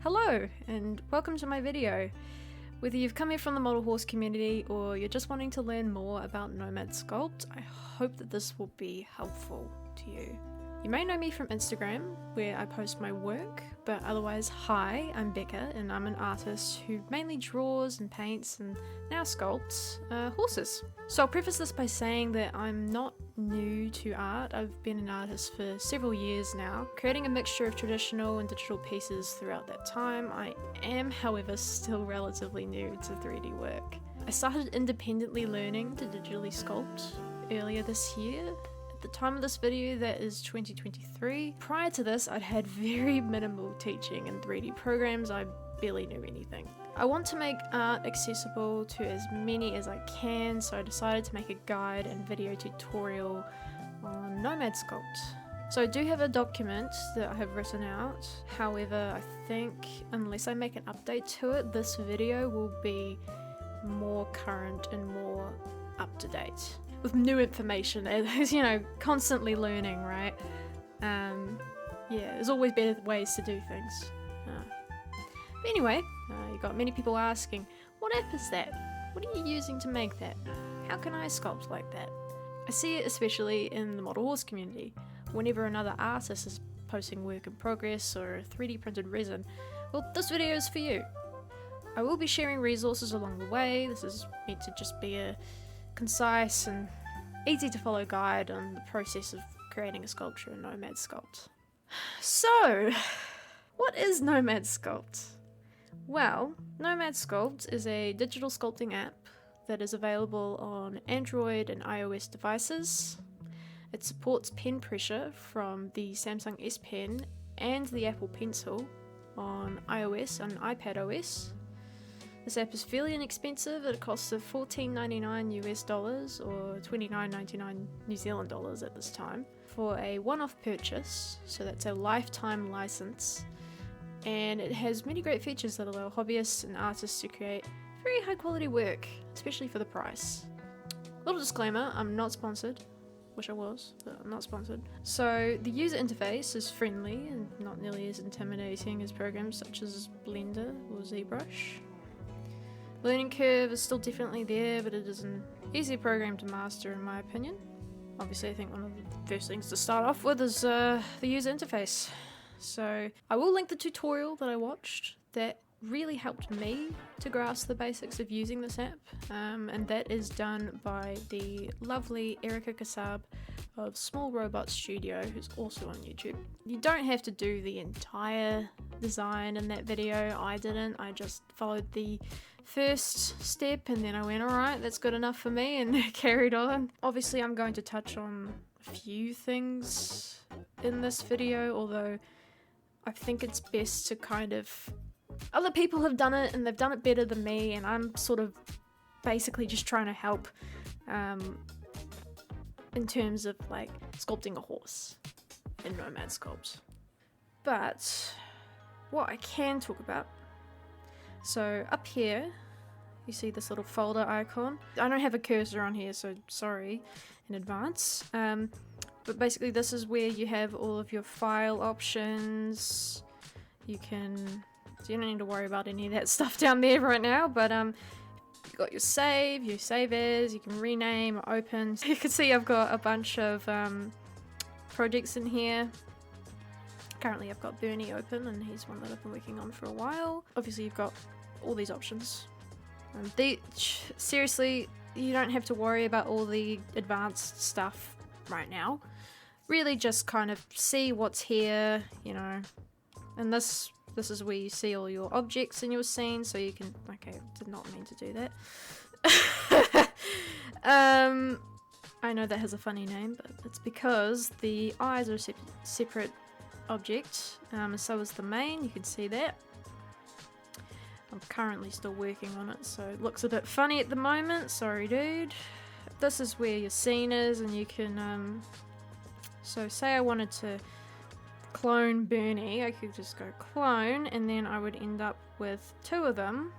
Hello and welcome to my video. Whether you've come here from the model horse community or you're just wanting to learn more about Nomad Sculpt, I hope that this will be helpful to you. You may know me from Instagram, where I post my work, but otherwise, hi, I'm Becca and I'm an artist who mainly draws and paints and now sculpts horses. So I'll preface this by saying that I'm not new to art. I've been an artist for several years now, creating a mixture of traditional and digital pieces throughout that time. I am, however, still relatively new to 3D work. I started independently learning to digitally sculpt earlier this year. At the time of this video, that is 2023. Prior to this, I'd had very minimal teaching in 3D programs. I barely knew anything. I want to make art accessible to as many as I can, so I decided to make a guide and video tutorial on Nomad Sculpt. So I do have a document that I have written out. However, I think unless I make an update to it, this video will be more current and more up to date with new information, as you know, constantly learning, right? Yeah, there's always better ways to do things. But anyway, you got many people asking, what app is that? What are you using to make that? How can I sculpt like that? I see it especially in the model horse community. Whenever another artist is posting work in progress or 3D printed resin, well, this video is for you. I will be sharing resources along the way. This is meant to just be a concise and easy to follow guide on the process of creating a sculpture in Nomad Sculpt. So, what is Nomad Sculpt? Well, Nomad Sculpt is a digital sculpting app that is available on Android and iOS devices. It supports pen pressure from the Samsung S Pen and the Apple Pencil on iOS and iPadOS. This app is fairly inexpensive. It costs $14.99 US dollars or $29.99 New Zealand dollars at this time for a one-off purchase, so that's a lifetime license, and it has many great features that allow hobbyists and artists to create very high quality work, especially for the price. Little disclaimer, I'm not sponsored. Wish I was, but I'm not sponsored. So the user interface is friendly and not nearly as intimidating as programs such as Blender or ZBrush. Learning curve is still definitely there, but it is an easier program to master in my opinion. Obviously I think one of the first things to start off with is the user interface. So I will link the tutorial that I watched that really helped me to grasp the basics of using this app, and that is done by the lovely Erika Casab of Small Robot Studio, who's also on YouTube. You don't have to do the entire design in that video. I didn't. I just followed the first step and then I went, alright, that's good enough for me, and carried on. Obviously I'm going to touch on a few things in this video, although I think it's best to kind of... Other people have done it and they've done it better than me, and I'm sort of basically just trying to help in terms of like sculpting a horse in Nomad Sculpt. But what I can talk about, so up here you see this little folder icon. I don't have a cursor on here, so sorry in advance, but basically this is where you have all of your file options. You don't need to worry about any of that stuff down there right now, but you've got your save as, you can rename or open. So you can see I've got a bunch of projects in here. Currently I've got Bernie open, and he's one that I've been working on for a while. Obviously you've got all these options. Seriously, you don't have to worry about all the advanced stuff right now. Really just kind of see what's here, you know, and this is where you see all your objects in your scene, so you can... Okay, did not mean to do that. I know that has a funny name, but it's because the eyes are a separate object, and so is the mane. You can see that. I'm currently still working on it, so it looks a bit funny at the moment. Sorry, dude. This is where your scene is, and you can... So say I wanted to clone Bernie, I could just go clone, and then I would end up with two of them.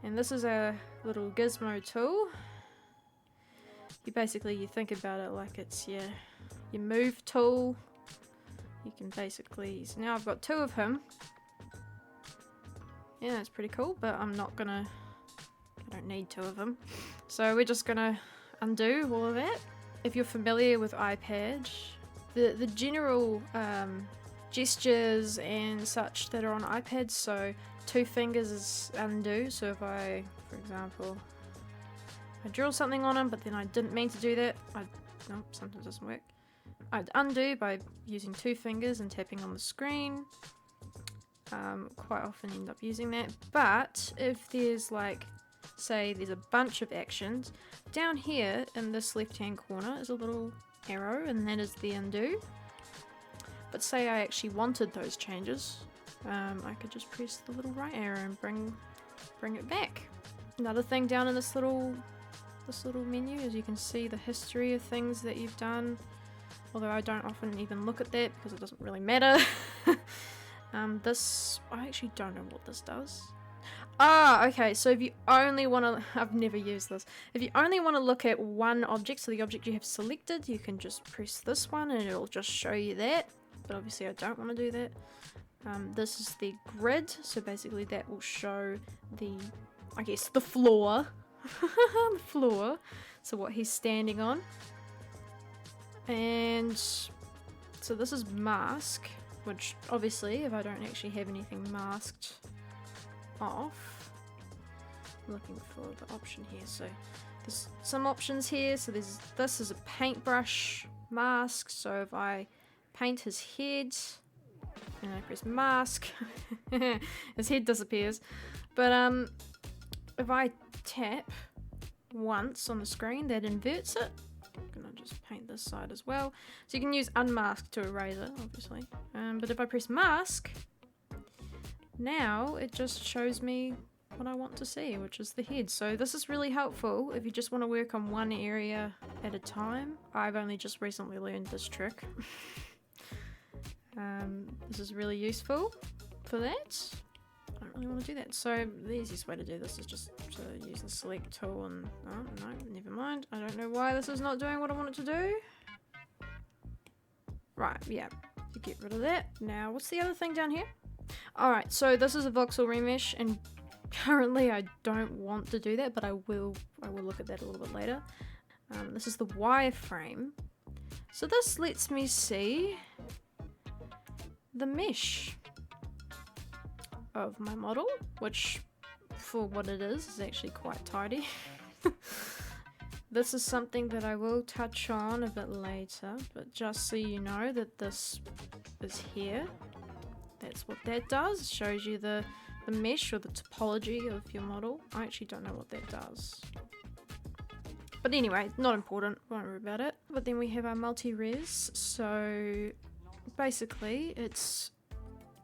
And this is a little Gizmo tool. You think about it like it's your move tool. You can basically, so now I've got two of him, Yeah, it's pretty cool, but I don't need 2 of them. So we're just gonna undo all of that. If you're familiar with iPad, the general gestures and such that are on iPads, so 2 fingers is undo. So if I, for example, I draw something on them, but then I didn't mean to do that, no, sometimes it doesn't work. I'd undo by using 2 fingers and tapping on the screen. Quite often end up using that, but if there's like, say there's a bunch of actions, down here in this left hand corner is a little arrow, and that is the undo. But say I actually wanted those changes, I could just press the little right arrow and bring it back. Another thing down in this little menu is you can see the history of things that you've done, although I don't often even look at that because it doesn't really matter. This, I actually don't know what this does. Ah, okay, so if you only want to, I've never used this. If you only want to look at one object, so the object you have selected, you can just press this one and it'll just show you that. But obviously I don't want to do that. This is the grid, so basically that will show the, I guess, the floor. The floor. So what he's standing on. And so this is mask, which obviously if I don't actually have anything masked off, I'm looking for the option here. So there's some options here. So this is a paintbrush mask. So if I paint his head and I press mask, his head disappears. But if I tap once on the screen, that inverts it. I'm gonna just paint this side as well. So you can use unmask to erase it, obviously. But if I press mask, now it just shows me what I want to see, which is the head. So this is really helpful if you just want to work on one area at a time. I've only just recently learned this trick. This is really useful for that. I don't really want to do that. So the easiest way to do this is just to use the select tool and, oh no, never mind. I don't know why this is not doing what I want it to do. Right, yeah, to get rid of that. Now, what's the other thing down here? Alright, so this is a Voxel Remesh, and currently I don't want to do that, but I will look at that a little bit later. This is the wireframe. So this lets me see the mesh of my model, which for what it is actually quite tidy. This is something that I will touch on a bit later, but just so you know that this is here. That's what that does. It shows you the mesh or the topology of your model. I actually don't know what that does. But anyway, not important, won't worry about it. But then we have our multi-res. So basically it's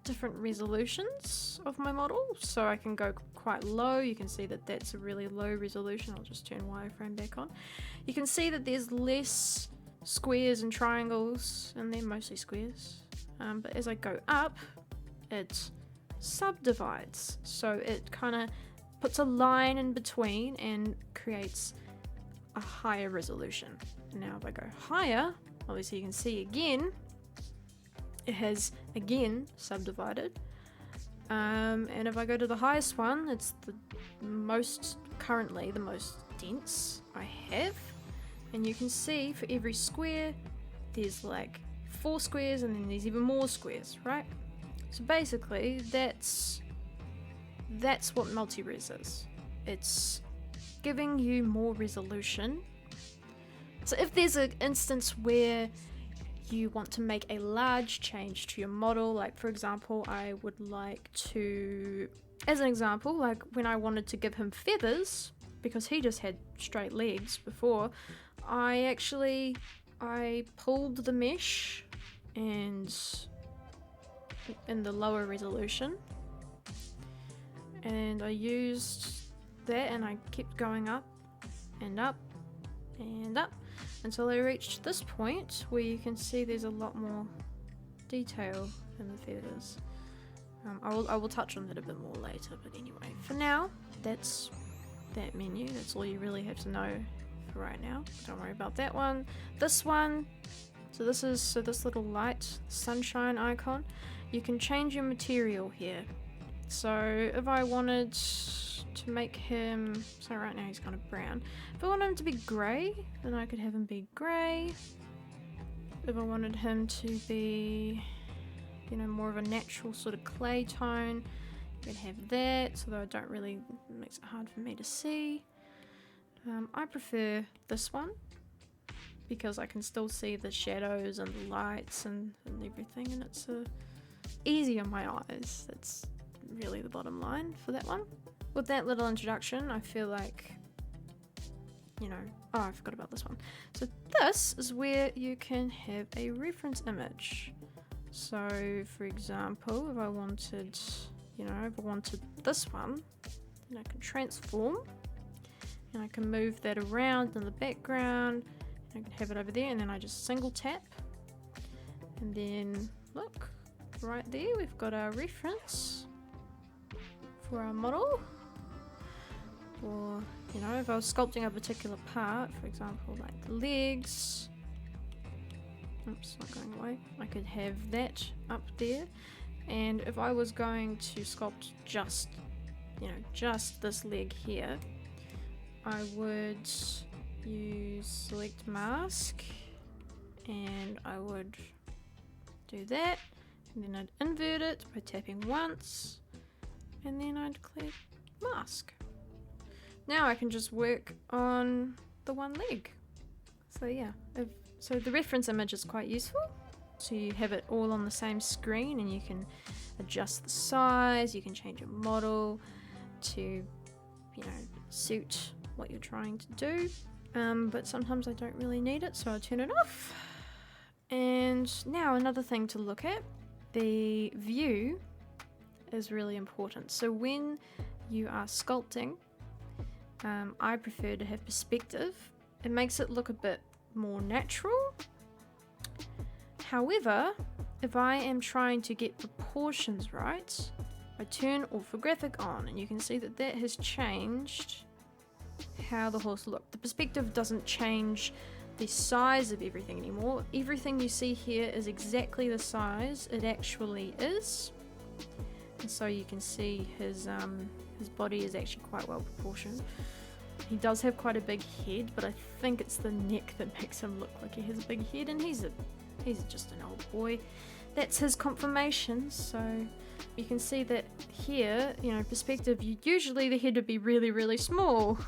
different resolutions of my model. So I can go quite low. You can see that that's a really low resolution. I'll just turn wireframe back on. You can see that there's less squares and triangles, and they're mostly squares. But as I go up, it subdivides. So it kind of puts a line in between and creates a higher resolution. Now if I go higher, obviously you can see again, it has again subdivided. And if I go to the highest one, it's currently the most dense I have. And you can see for every square, there's like 4 squares, and then there's even more squares, right? So basically, that's what multi-res is. It's giving you more resolution. So if there's an instance where you want to make a large change to your model, like for example, I would like to, as an example, like when I wanted to give him feathers, because he just had straight legs before, I pulled the mesh and in the lower resolution, and I used that, and I kept going up and up and up until I reached this point where you can see there's a lot more detail in the feathers. I will touch on that a bit more later, but anyway, for now, that's that menu. That's all you really have to know for right now. Don't worry about that one. This one, so this little light sunshine icon, you can change your material here. So if I wanted to make him, so right now he's kind of brown. If I wanted him to be grey, then I could have him be grey. If I wanted him to be, you know, more of a natural sort of clay tone, you could have that, so that it makes it hard for me to see. I prefer this one because I can still see the shadows and the lights and everything, and it's easy on my eyes. That's really the bottom line for that one. With that little introduction, I feel like, you know, oh, I forgot about this one. So this is where you can have a reference image. So for example, if I wanted, you know, if I wanted this one, then I can transform and I can move that around in the background. I can have it over there, and then I just single tap, and then look, right there we've got our reference for our model. Or, you know, if I was sculpting a particular part, for example like the legs, oops, not going away, I could have that up there. And if I was going to sculpt just, you know, just this leg here, I would use select mask, and I would do that, and then I'd invert it by tapping once, and then I'd click mask. Now I can just work on the one leg. So yeah, so the reference image is quite useful. So you have it all on the same screen, and you can adjust the size, you can change your model to, you know, suit what you're trying to do. But sometimes I don't really need it, so I turn it off. And now another thing to look at, the view is really important. So when you are sculpting, I prefer to have perspective. It makes it look a bit more natural. However, if I am trying to get proportions right, I turn Orthographic on, and you can see that that has changed how the horse looked. The perspective doesn't change the size of everything anymore. Everything you see here is exactly the size it actually is. And so you can see his body is actually quite well proportioned. He does have quite a big head, but I think it's the neck that makes him look like he has a big head, and he's just an old boy. That's his conformation. So you can see that here, you know, perspective, usually the head would be really, really small.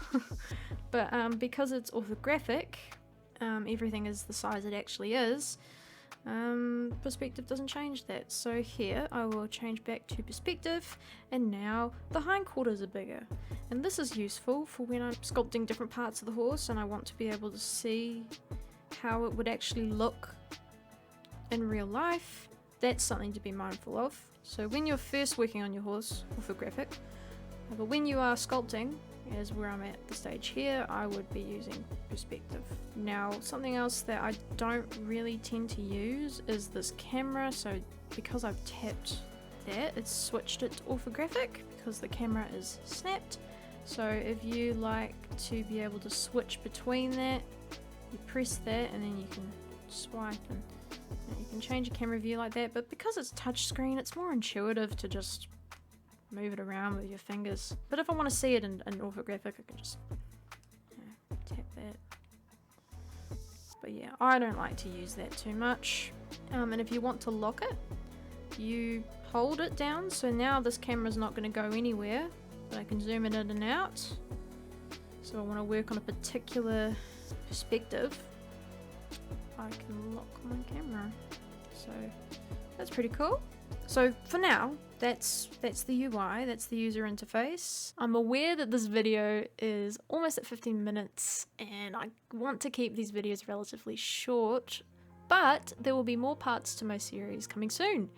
But because it's orthographic, everything is the size it actually is. Perspective doesn't change that. So here I will change back to perspective, and now the hindquarters are bigger. And this is useful for when I'm sculpting different parts of the horse and I want to be able to see how it would actually look in real life. That's something to be mindful of. So when you're first working on your horse, orthographic, but when you are sculpting, as where I'm at the stage here, I would be using perspective. Now, something else that I don't really tend to use is this camera. So because I've tapped that, it's switched it to orthographic because the camera is snapped. So if you like to be able to switch between that, you press that and then you can swipe, and you can change your camera view like that. But because it's touchscreen, it's more intuitive to just move it around with your fingers. But if I want to see it in orthographic, I can just tap that. But yeah, I don't like to use that too much. And if you want to lock it, you hold it down. So now this camera's not going to go anywhere, but I can zoom it in and out. So I want to work on a particular perspective, I can lock my camera. So that's pretty cool. So for now, that's the UI, that's the user interface. I'm aware that this video is almost at 15 minutes and I want to keep these videos relatively short, but there will be more parts to my series coming soon.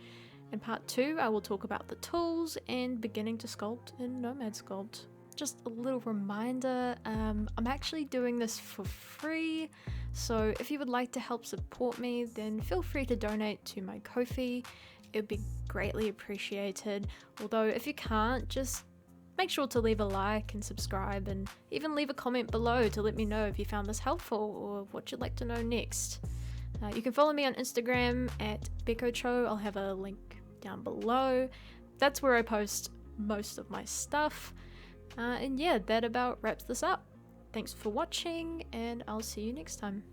In part 2, I will talk about the tools and beginning to sculpt in Nomad Sculpt. Just a little reminder, I'm actually doing this for free, so if you would like to help support me, then feel free to donate to my Ko-fi. It would be greatly appreciated. Although if you can't, just make sure to leave a like and subscribe, and even leave a comment below to let me know if you found this helpful or what you'd like to know next. You can follow me on Instagram at BeccoCho. I'll have a link down below. That's where I post most of my stuff. And yeah, that about wraps this up. Thanks for watching, and I'll see you next time.